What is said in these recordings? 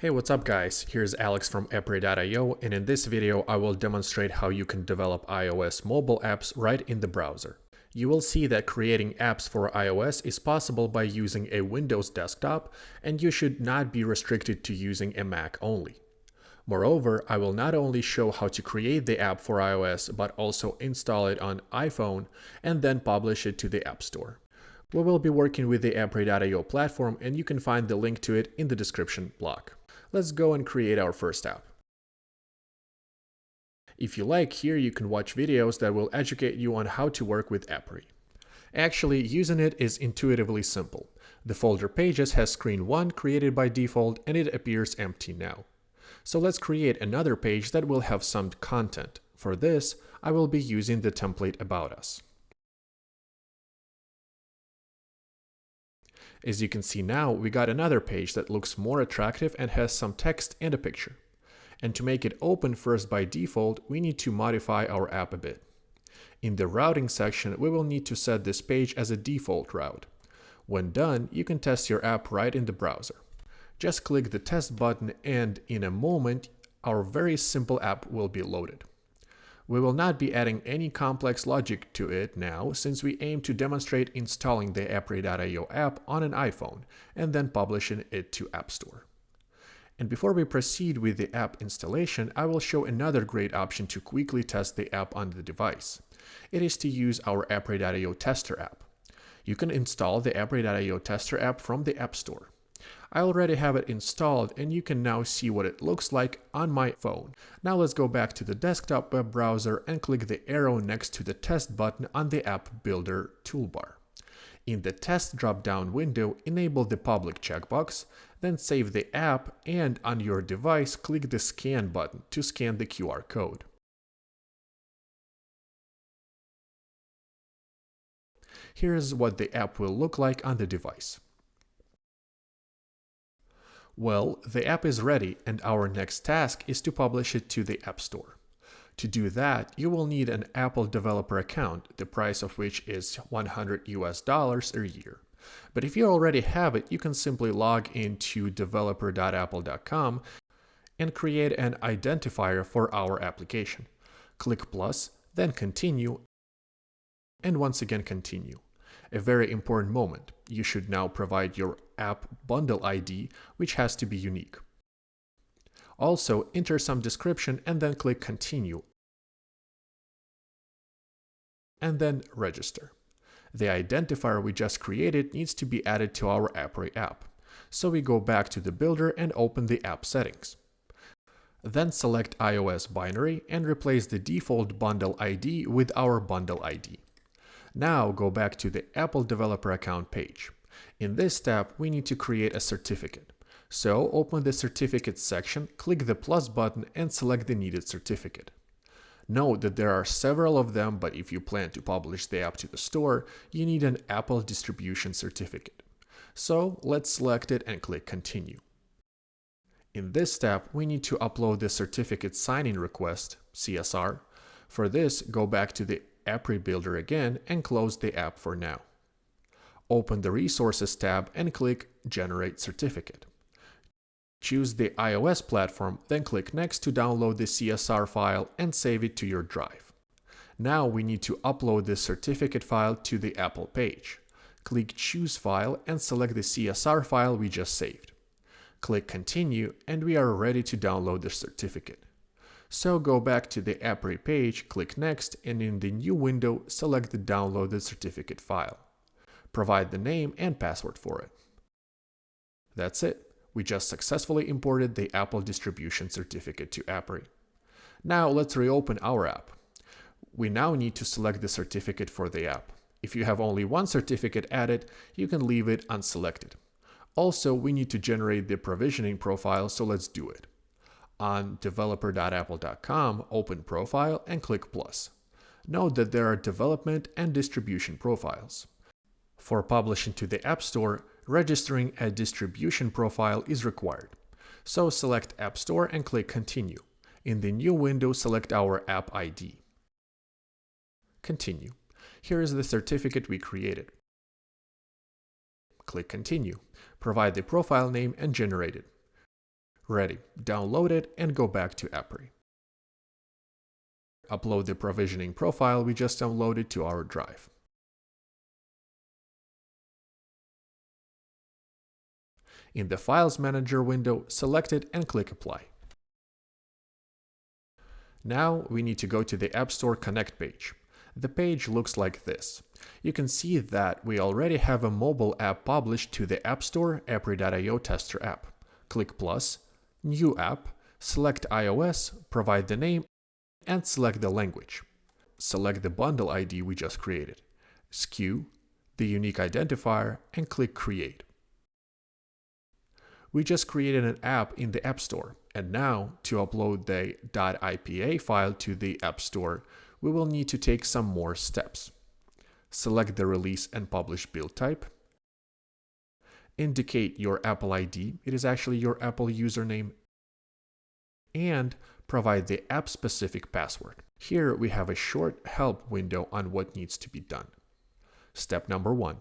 Hey, what's up guys? Here's Alex from Appery.io, and in this video I will demonstrate how you can develop iOS mobile apps right in the browser. You will see that creating apps for iOS is possible by using a Windows desktop, and you should not be restricted to using a Mac only. Moreover, I will not only show how to create the app for iOS, but also install it on iPhone and then publish it to the App Store. We will be working with the Appery.io platform, and you can find the link to it in the description block. Let's go and create our first app. If you like, here you can watch videos that will educate you on how to work with Appery. Actually, using it is intuitively simple. The folder Pages has screen 1 created by default and it appears empty now. So let's create another page that will have some content. For this, I will be using the template About Us. As you can see now, we got another page that looks more attractive and has some text and a picture. And to make it open first by default, we need to modify our app a bit. In the routing section, we will need to set this page as a default route. When done, you can test your app right in the browser. Just click the test button and in a moment, our very simple app will be loaded. We will not be adding any complex logic to it now, since we aim to demonstrate installing the Appery.io app on an iPhone and then publishing it to App Store. And before we proceed with the app installation, I will show another great option to quickly test the app on the device. It is to use our Appery.io tester app. You can install the Appery.io tester app from the App Store. I already have it installed and you can now see what it looks like on my phone. Now let's go back to the desktop web browser and click the arrow next to the test button on the App Builder toolbar. In the test drop-down window, enable the public checkbox, then save the app and on your device click the scan button to scan the QR code. Here's what the app will look like on the device. Well, the app is ready and our next task is to publish it to the App Store. To do that, you will need an Apple developer account, the price of which is $100 a year. But if you already have it, you can simply log into developer.apple.com and create an identifier for our application. Click plus, then continue, and once again continue. A very important moment. You should now provide your app bundle ID, which has to be unique. Also, enter some description and then click continue. And then register. The identifier we just created needs to be added to our Appery app. So we go back to the builder and open the app settings. Then select iOS binary and replace the default bundle ID with our bundle ID. Now go back to the Apple developer account page. In this step, we need to create a certificate. So open the certificates section, click the plus button and select the needed certificate. Note that there are several of them, but if you plan to publish the app to the store, you need an Apple distribution certificate. So let's select it and click continue. In this step, we need to upload the certificate sign-in request, CSR. For this, go back to the Appery Builder again and close the app for now. Open the Resources tab and click Generate Certificate. Choose the iOS platform, then click Next to download the CSR file and save it to your drive. Now we need to upload this certificate file to the Apple page. Click Choose File and select the CSR file we just saved. Click Continue and we are ready to download the certificate. So go back to the Appery page, click Next, and in the new window, select the downloaded certificate file. Provide the name and password for it. That's it. We just successfully imported the Apple distribution certificate to Appery. Now let's reopen our app. We now need to select the certificate for the app. If you have only one certificate added, you can leave it unselected. Also, we need to generate the provisioning profile, so let's do it. On developer.apple.com, open Profile and click Plus. Note that there are development and distribution profiles. For publishing to the App Store, registering a distribution profile is required. So select App Store and click Continue. In the new window, select our App ID. Continue. Here is the certificate we created. Click Continue. Provide the profile name and generate it. Ready. Download it and go back to Appery. Upload the provisioning profile we just downloaded to our drive. In the Files Manager window, select it and click Apply. Now we need to go to the App Store Connect page. The page looks like this. You can see that we already have a mobile app published to the App Store Appery.io tester app. Click plus, New App, select iOS, provide the name, and select the language. Select the bundle ID we just created. SKU, the unique identifier, and click Create. We just created an app in the App Store, and now to upload the .ipa file to the App Store, we will need to take some more steps. Select the release and publish build type. Indicate your Apple ID, it is actually your Apple username, and provide the app-specific password. Here we have a short help window on what needs to be done. Step number 1.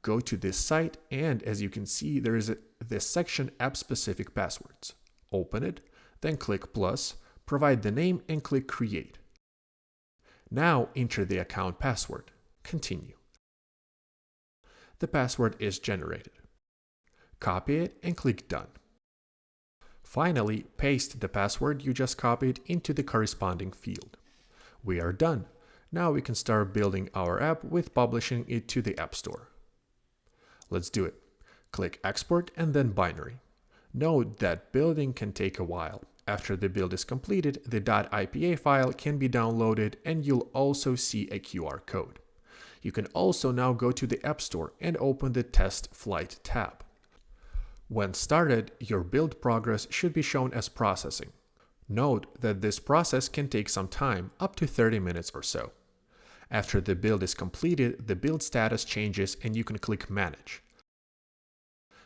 Go to this site, and as you can see, there is this section App-Specific Passwords. Open it, then click plus, provide the name, and click Create. Now enter the account password. Continue. The password is generated. Copy it and click Done. Finally, paste the password you just copied into the corresponding field. We are done. Now we can start building our app with publishing it to the App Store. Let's do it. Click Export and then Binary. Note that building can take a while. After the build is completed, the .ipa file can be downloaded and you'll also see a QR code. You can also now go to the App Store and open the Test Flight tab. When started, your build progress should be shown as processing. Note that this process can take some time, up to 30 minutes or so. After the build is completed, the build status changes and you can click Manage.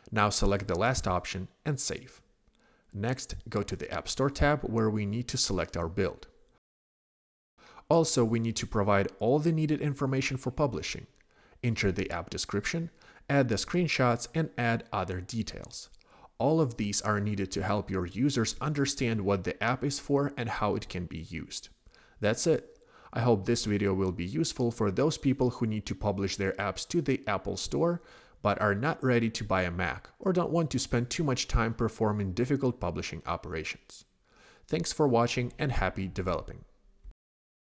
Now select the last option and save. Next, go to the App Store tab where we need to select our build. Also, we need to provide all the needed information for publishing. Enter the app description, add the screenshots, and add other details. All of these are needed to help your users understand what the app is for and how it can be used. That's it. I hope this video will be useful for those people who need to publish their apps to the Apple Store, but are not ready to buy a Mac or don't want to spend too much time performing difficult publishing operations. Thanks for watching and happy developing.